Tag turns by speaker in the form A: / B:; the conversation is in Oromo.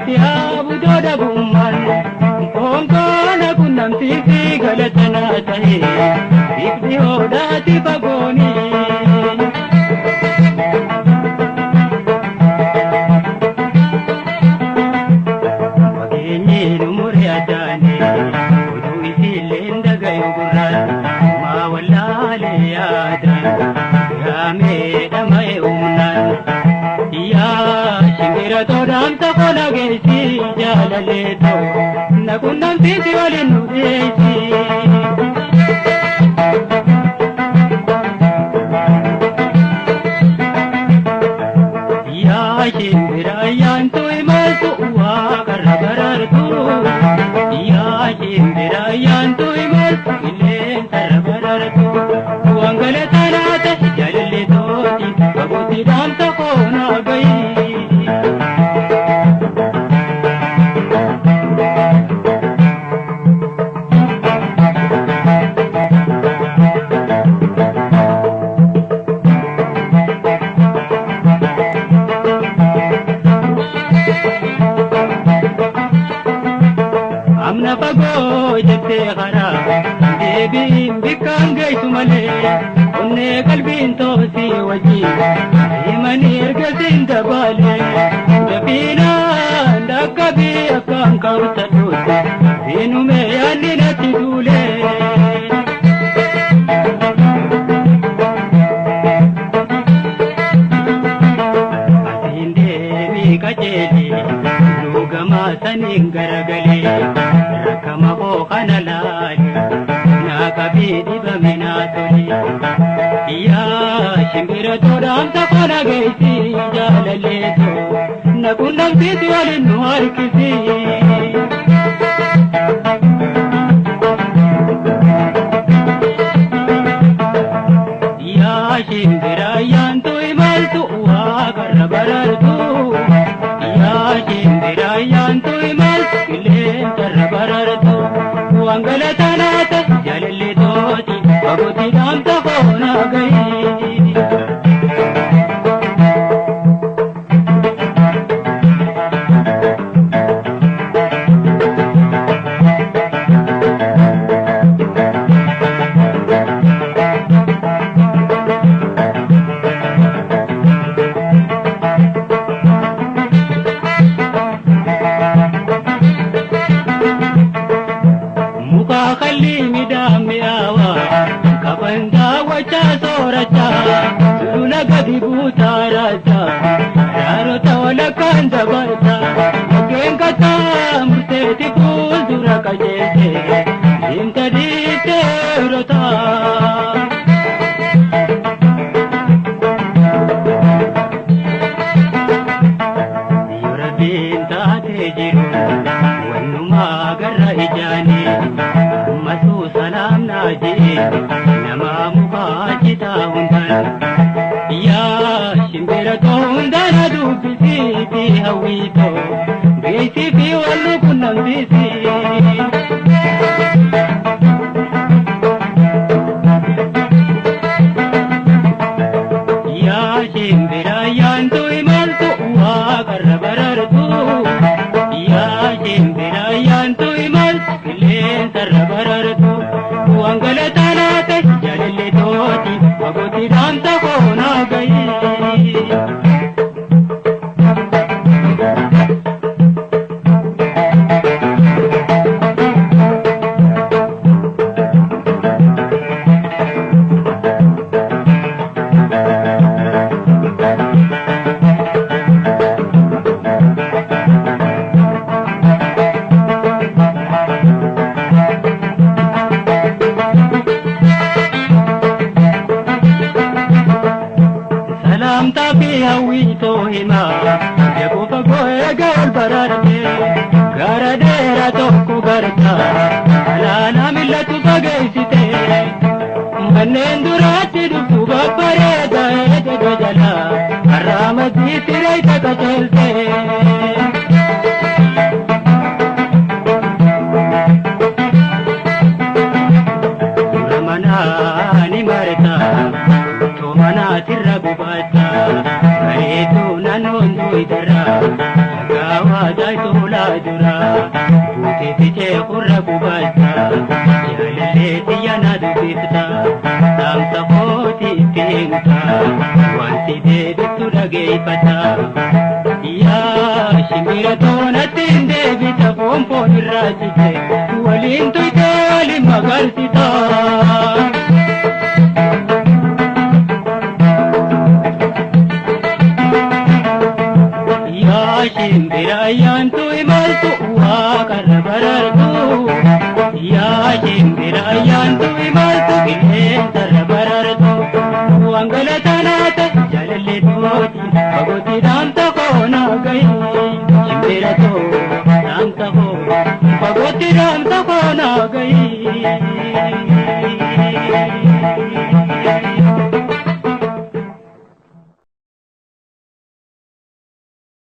A: يا بدود بومان كونكونا كنم تيسي غلطنا تهي يبدي هوداتي بغوني وكيني نمر يداني ودو يسيلين دقاي وقران ما ولا ليادان يا ميدا ما يؤمنان يا شنجر تودام تقولا جيسي جالاليتو نكونام تيسي ولنو ديسي يا شنجر ايان توي مالتو واقر برارتو يا شنجر ايان توي مالتو إلين تر برارتو وانغلتانا تجالاليتو أبوتي دام تقونا غي amna pago jette khara debi bikkan gaitu male onne qalbin to si waji imani ergasin dabale dabina ndakabi akan kauta dut inu me yani nati dule asinde mi kajeli lugama sanin garagale rakama ko kanalali nakabidi baminatoli ya shimbira todam tapana gaisi jalaleto nakunam tisi walinu harkisi ya shimbira yanto imaltu wa karabarartu ya shimbira yanto imaltu ilen karabarartu wangalatana ta jalaleto babuti dam tapona gai خلي مدامي آوا كفندا وجا سورتا سلونا قدي بوتا راتا رارو تولا كان دبرتا وكين كتا مرتدي بول دورا كجيسي انت ديتي روتا يوربين تاتي جيرو ونما قرر إجاني مسو سلام ناجي نما مخاجتا هندان يا شمبرتو هندان دوبسي في هويتو بيسي في ولو كنم بيسي يا شمبرا يانتو إمالتو واقر برارتو يا شمبرا يانتو إمالتو كلين سر برارتو وانغلتانا تجاللتو أبوتي دام تقونا غي tapi hawito hima yako pagoe gal bararte garadera tokko garta alana millatu bagaisite mannen durati dubtu babbareda ede jala aramati tirai takachelte ramana ni marta to mana tirra gubata kare tu nano dura buute fichee kurra gubata jaalalleetti yana dubbifta dhaamsa kooti itti himta wanti deebittu dhageeffata yaa shimbira toonatti hin deebita foonfoon irraa cite waliin tuyte waliin magarsita shimbira ayyaantu imaltu waaqarra barartu yaa shimbira ayyaantu imaltu qilleensarra barartu wangalatanaate jaalallee tooti fagootti dhaamsa koo naa gahi shimbira too dhaamsa koo fagootti dhaamsa koo naa gahi